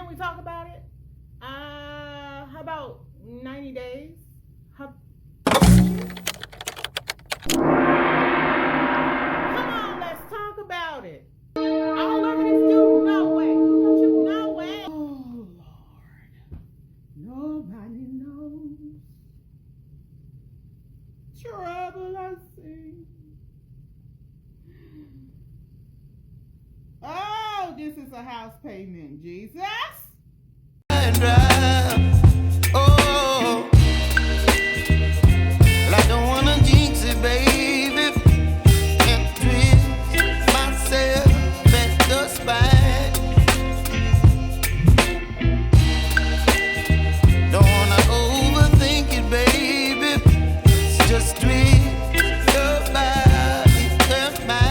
we talk about it? How about 90 days? Come on, let's talk about it. All of it is due. No way. Don't you? No way. Oh, Lord. Nobody knows. Trouble I see. Oh, this is a house payment, Jesus. Oh, I don't wanna jinx it, baby, and twist myself at the spine. Don't wanna overthink it, baby. It's just twist your body and mine.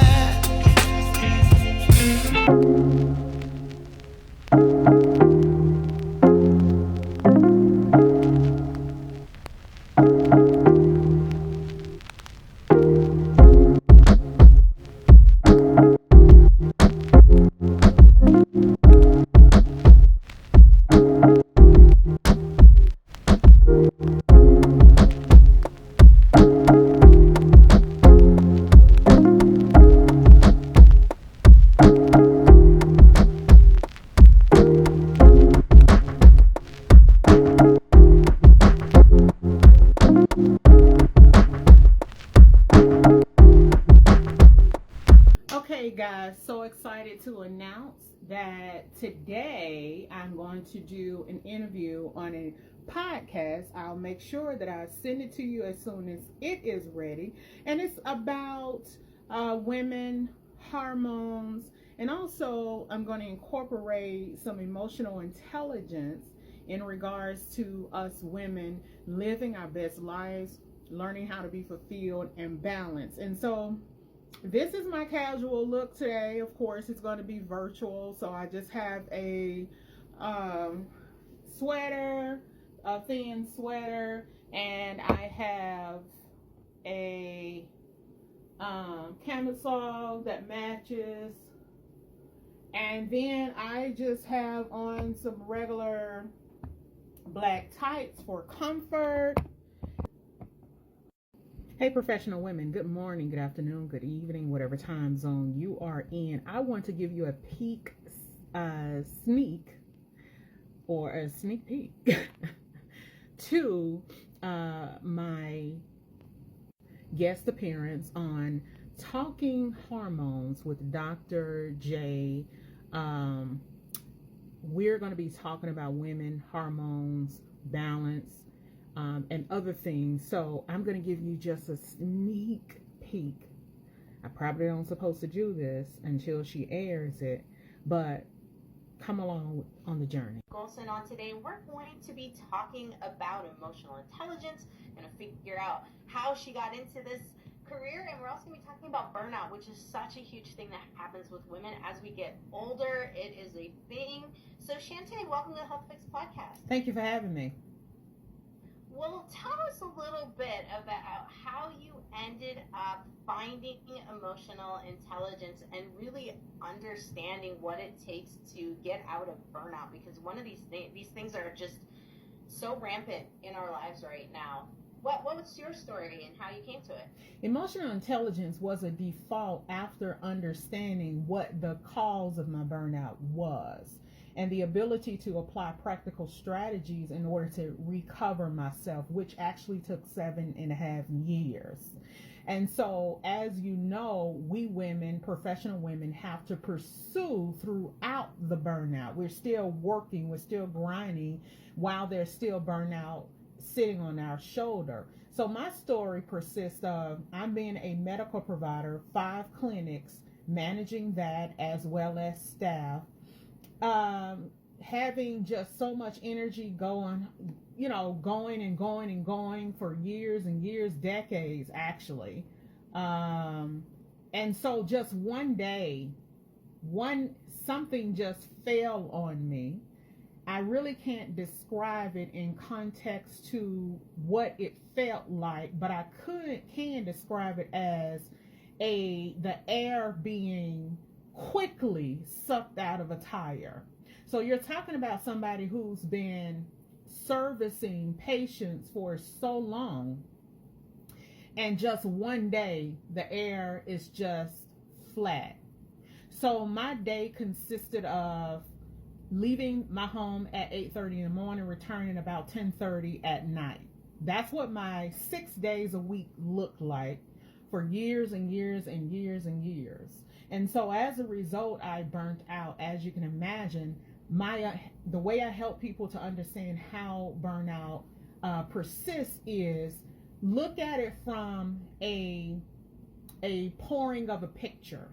Okay, guys, so excited to announce that today I'm going to do an interview on a podcast. I'll make sure that I send it to you as soon as it is ready. And it's about women, hormones, and also I'm going to incorporate some emotional intelligence in regards to us women living our best lives, learning how to be fulfilled and balanced. And so this is my casual look today. Of course, it's going to be virtual, so I just have a sweater, a thin sweater, and I have a camisole that matches, and then I just have on some regular black tights for comfort. Hey, professional women, good morning, good afternoon, good evening, whatever time zone you are in. I want to give you a sneak peek to my guest appearance on Talking Hormones with Dr. J. We're going to be talking about women, hormones, balance, and other things. So I'm going to give you just a sneak peek. I probably don't supposed to do this until she airs it, but come along on the journey. Golson on today, we're going to be talking about emotional intelligence, going to figure out how she got into this career, and we're also going to be talking about burnout, which is such a huge thing that happens with women as we get older. It is a thing. So Shantae, welcome to the Health Fix podcast. Thank you for having me. Well, tell us a little bit about how you ended up finding emotional intelligence and really understanding what it takes to get out of burnout, because one of these things are just so rampant in our lives right now. What was your story and how you came to it? Emotional intelligence was a default after understanding what the cause of my burnout was, and the ability to apply practical strategies in order to recover myself, which actually took 7.5 years. And so, as you know, we women, professional women, have to pursue throughout the burnout. We're still working, we're still grinding while there's still burnout sitting on our shoulder. So my story persists of I'm being a medical provider, 5 clinics, managing that as well as staff. Having just so much energy going for years and years, decades actually. And so just one day, something just fell on me. I really can't describe it in context to what it felt like, but I can describe it as the air being quickly sucked out of a tire. So you're talking about somebody who's been servicing patients for so long, and just one day the air is just flat. So my day consisted of leaving my home at 8:30 in the morning, returning about 10:30 at night. That's what my 6 days a week looked like for years and years and years and years. And so as a result, I burnt out. As you can imagine, the way I help people to understand how burnout persists is look at it from a pouring of a picture.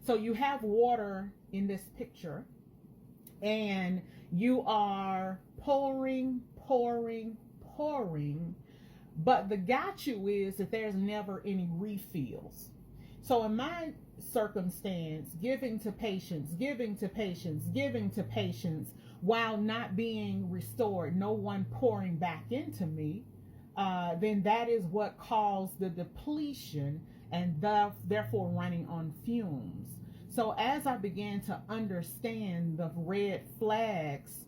So you have water in this picture, and you are pouring, but the got-you is that there's never any refills. So in my circumstance, giving to patients, while not being restored, no one pouring back into me, then that is what caused the depletion and therefore running on fumes. So as I began to understand the red flags,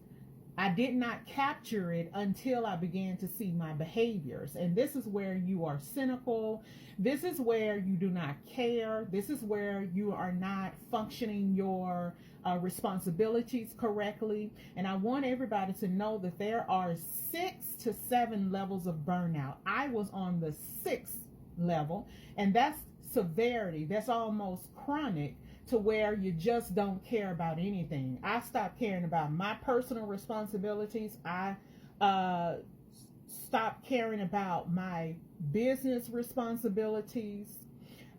I did not capture it until I began to see my behaviors. And this is where you are cynical. This is where you do not care. This is where you are not functioning your responsibilities correctly. And I want everybody to know that there are 6 to 7 levels of burnout. I was on the 6th level, and that's severity. That's almost chronic, to where you just don't care about anything. I stopped caring about my personal responsibilities. I stopped caring about my business responsibilities.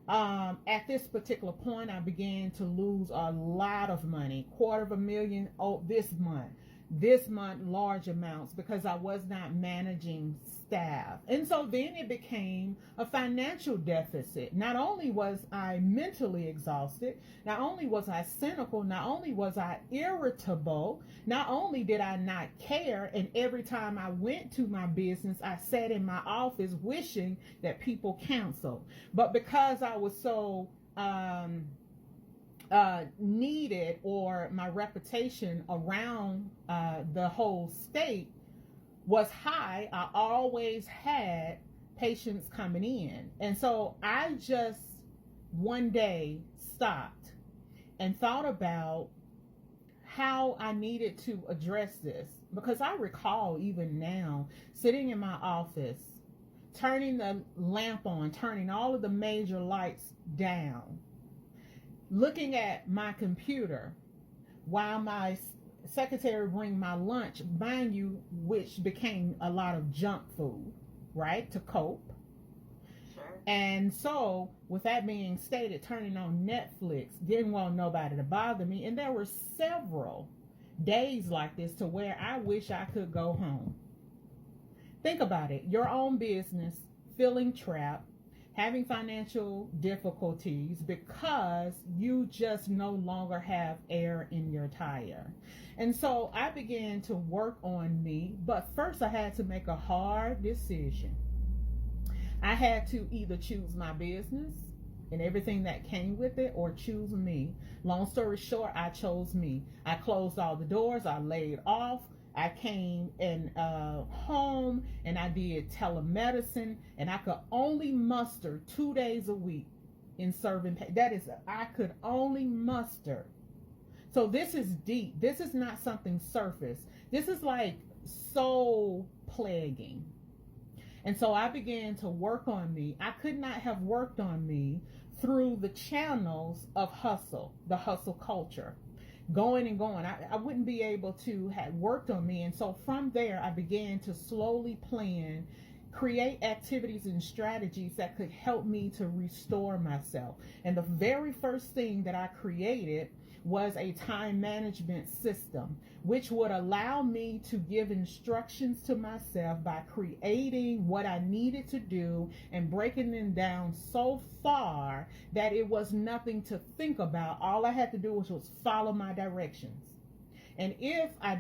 At this particular point, I began to lose a lot of money, $250,000 this month, large amounts, because I was not managing staff. And so then it became a financial deficit. Not only was I mentally exhausted, not only was I cynical, not only was I irritable, not only did I not care, and every time I went to my business, I sat in my office wishing that people canceled. But because I was so needed, or my reputation around the whole state was high, I always had patients coming in. And so I just one day stopped and thought about how I needed to address this, because I recall even now sitting in my office, turning the lamp on, turning all of the major lights down, looking at my computer while my secretary bring my lunch, mind you, which became a lot of junk food, right, to cope. Sure. And so, with that being stated, turning on Netflix, didn't want nobody to bother me. And there were several days like this to where I wish I could go home. Think about it. Your own business, feeling trapped, having financial difficulties because you just no longer have air in your tire. And so I began to work on me, but first I had to make a hard decision. I had to either choose my business and everything that came with it, or choose me. Long story short, I chose me. I closed all the doors, I laid off. I came in home, and I did telemedicine, and I could only muster 2 days a week in serving. That is, I could only muster. So this is deep. This is not something surface. This is like soul plaguing. And so I began to work on me. I could not have worked on me through the channels of hustle, the hustle culture. Going and going. I wouldn't be able to have worked on me. And so from there, I began to slowly plan, create activities and strategies that could help me to restore myself. And the very first thing that I created was a time management system, which would allow me to give instructions to myself by creating what I needed to do and breaking them down so far that it was nothing to think about. All I had to do was follow my directions. And if I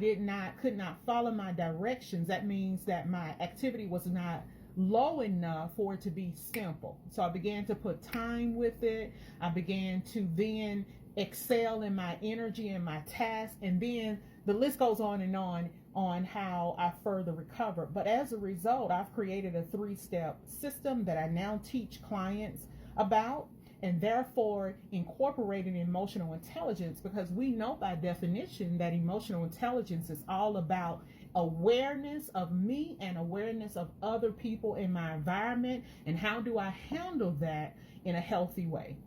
could not follow my directions, that means that my activity was not low enough for it to be simple. So I began to put time with it. I began to then excel in my energy and my task. And then the list goes on how I further recover. But as a result, I've created a 3-step system that I now teach clients about, and therefore incorporating emotional intelligence, because we know by definition that emotional intelligence is all about awareness of me and awareness of other people in my environment, and how do I handle that in a healthy way.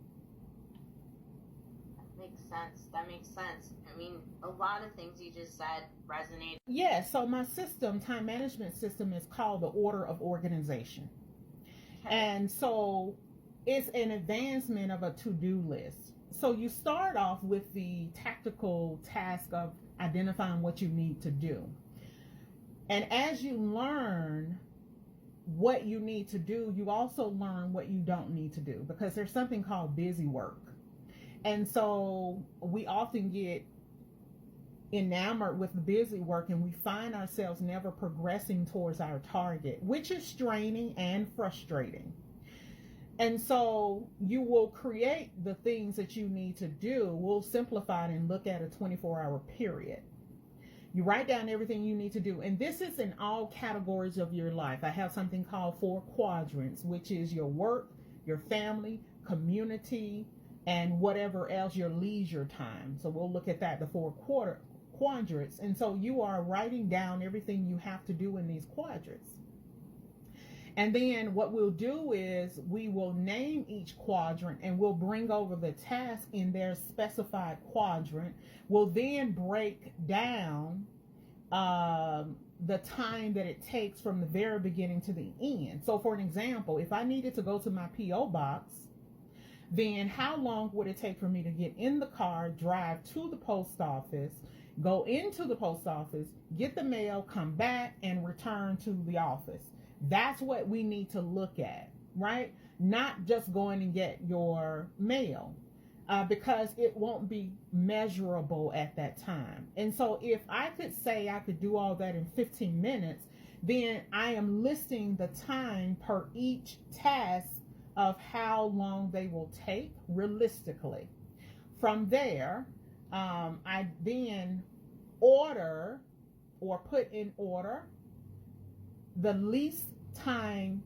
That makes sense. I mean, a lot of things you just said resonate. Yeah, so my system, time management system, is called the Order of Organization. Okay. And so it's an advancement of a to-do list. So you start off with the tactical task of identifying what you need to do. And as you learn what you need to do, you also learn what you don't need to do, because there's something called busy work. And so we often get enamored with the busy work, and we find ourselves never progressing towards our target, which is straining and frustrating. And so you will create the things that you need to do. We'll simplify it and look at a 24-hour period. You write down everything you need to do. And this is in all categories of your life. I have something called 4 quadrants, which is your work, your family, community, and whatever else, your leisure time. So we'll look at that, the 4 quadrants. And so you are writing down everything you have to do in these quadrants. And then what we'll do is we will name each quadrant, and we'll bring over the task in their specified quadrant. We'll then break down the time that it takes from the very beginning to the end. So for an example, if I needed to go to my P.O. box, then how long would it take for me to get in the car, drive to the post office, go into the post office, get the mail, come back, and return to the office? That's what we need to look at, right? Not just going and get your mail, because it won't be measurable at that time. And so if I could say I could do all that in 15 minutes, then I am listing the time per each task of how long they will take realistically. From there, I then order or put in order the least time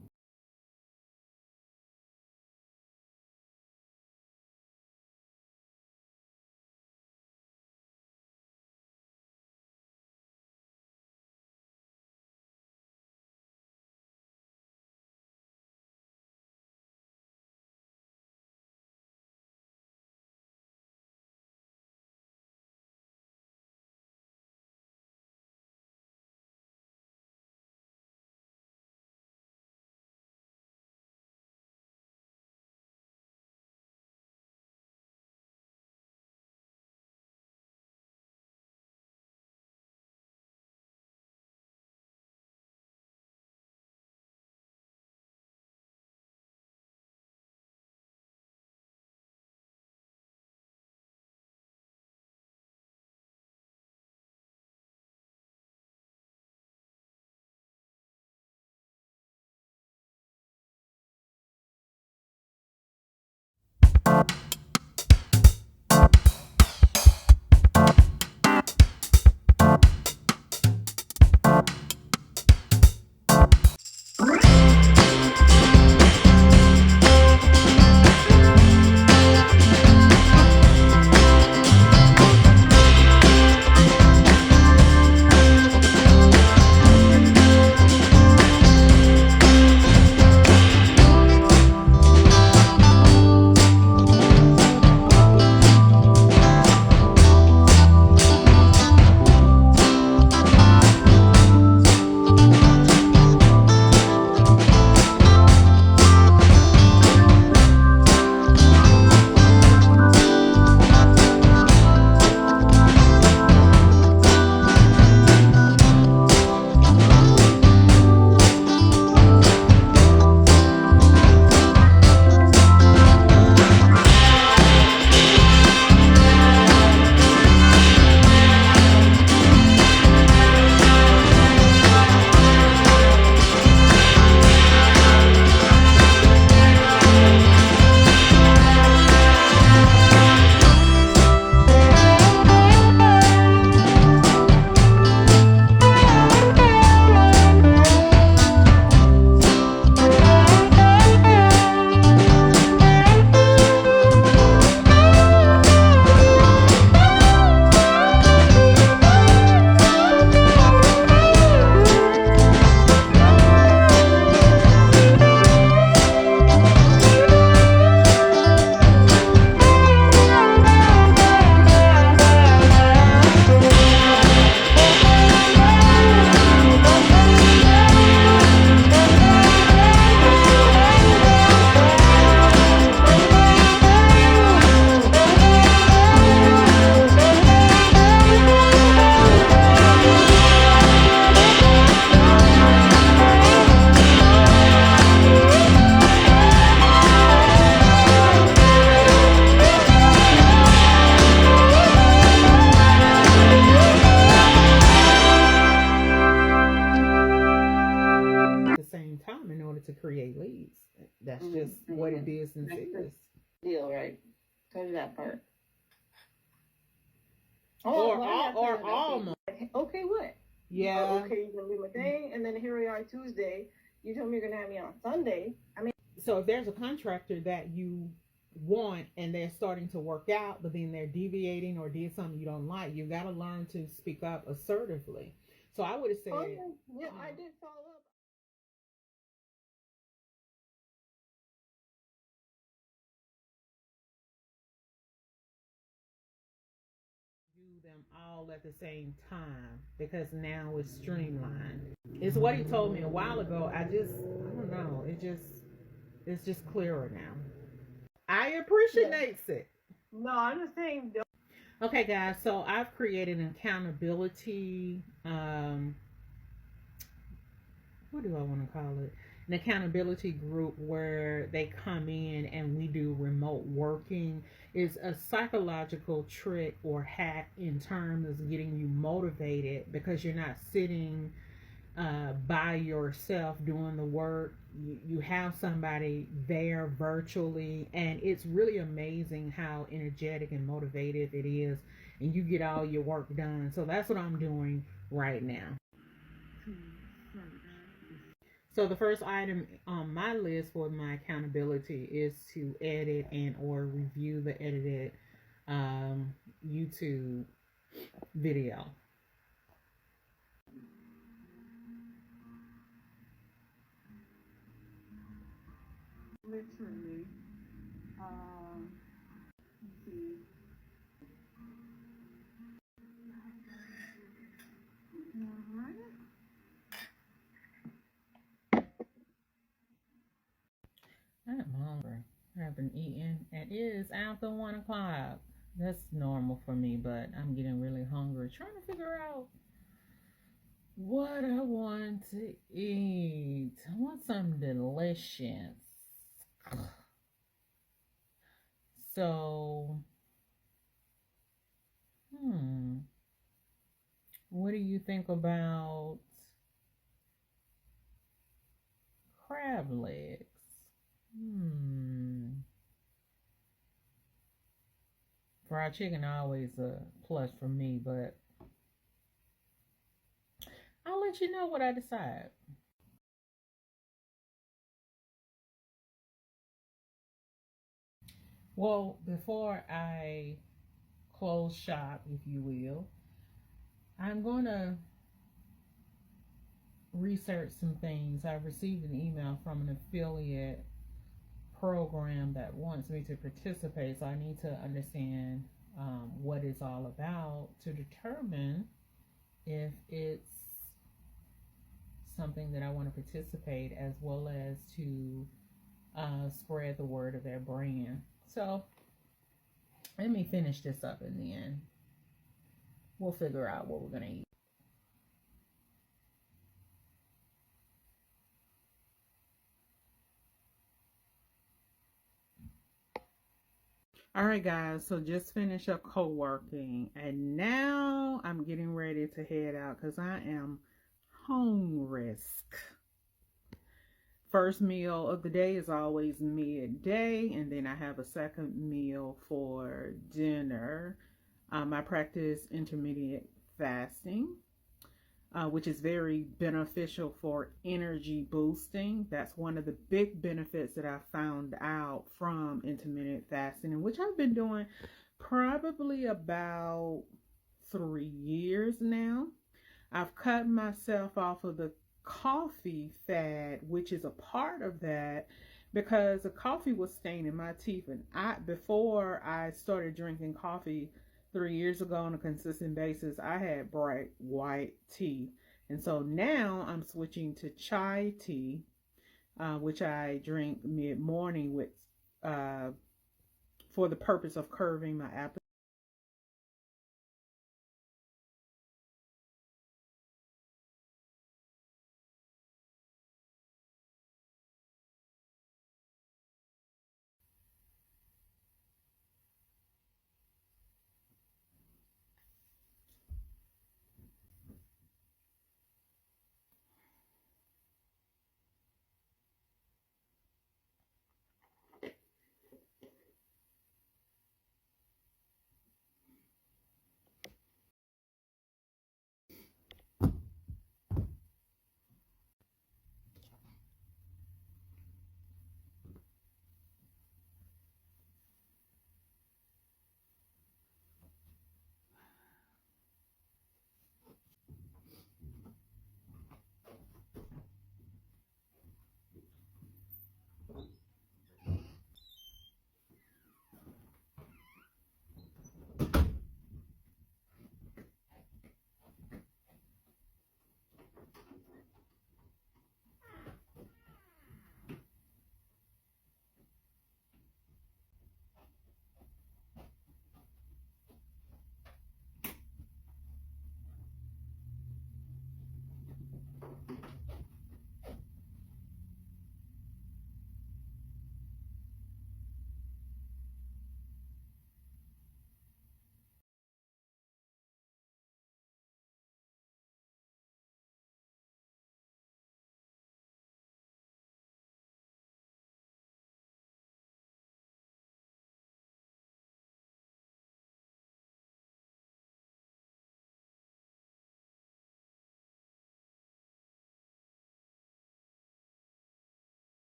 create leads. That's just what a business is. Deal, right? Tell you that part. Or almost. Okay, what? Yeah. Okay, you're gonna do my thing, and then here we are Tuesday. You told me you're gonna have me on Sunday. I mean, so if there's a contractor that you want and they're starting to work out, but then they're deviating or did something you don't like, you got to learn to speak up assertively. So I would have said, yeah, I did follow up. do them all at the same time because now it's streamlined. It's what he told me a while ago. I don't know. It's just clearer now. I appreciate it. No, I'm the same. Okay, guys. So I've created an accountability. What do I want to call it? An accountability group where they come in and we do remote working. Is a psychological trick or hack in terms of getting you motivated because you're not sitting by yourself doing the work. You have somebody there virtually, and it's really amazing how energetic and motivative it is, and you get all your work done. So that's what I'm doing right now. So the first item on my list for my accountability is to edit and or review the edited YouTube video. Literally. Let's see. I'm hungry. I haven't eaten. It is after 1 o'clock. That's normal for me, but I'm getting really hungry. Trying to figure out what I want to eat. I want something delicious. So, what do you think about crab legs? Fried chicken always a plus for me, but I'll let you know what I decide. Well, before I close shop, if you will, I'm going to research some things. I've received an email from an affiliate program that wants me to participate, so I need to understand what it's all about to determine if it's something that I want to participate, as well as to spread the word of their brand. So let me finish this up, and then we'll figure out what we're going to eat. All right, guys, so just finish up co-working, and now I'm getting ready to head out because I am hungry. First meal of the day is always midday, and then I have a second meal for dinner. I practice intermittent fasting, which is very beneficial for energy boosting. That's one of the big benefits that I found out from intermittent fasting, and which I've been doing probably about 3 years now. I've cut myself off of the coffee fad, which is a part of that, because the coffee was staining my teeth, and before I started drinking coffee 3 years ago on a consistent basis, I had bright white teeth. And so now I'm switching to chai tea, which I drink mid-morning with for the purpose of curbing my appetite.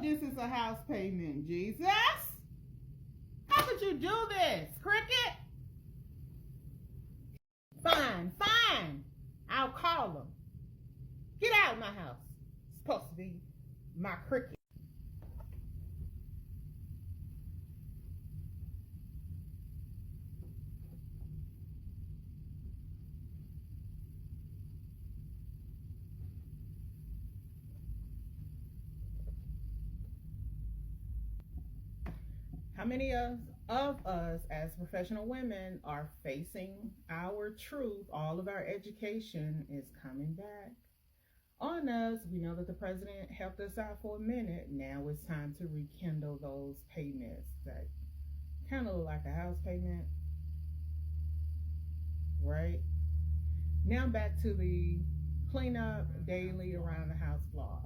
this is a house payment, Jesus. How could you do this, Cricket? Fine, fine. I'll call them. Get out of my house. It's supposed to be my Cricket. How many of us as professional women are facing our truth? All of our education is coming back on us. We know that the president helped us out for a minute. Now it's time to rekindle those payments that kind of look like a house payment, right? Now back to the cleanup daily around the house vlog.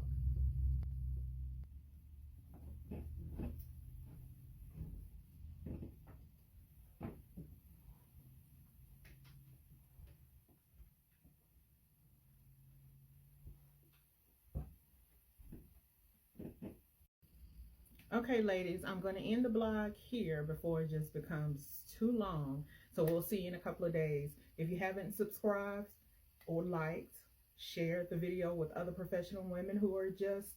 Okay, ladies, I'm going to end the blog here before it just becomes too long. So we'll see you in a couple of days. If you haven't subscribed or liked, share the video with other professional women who are just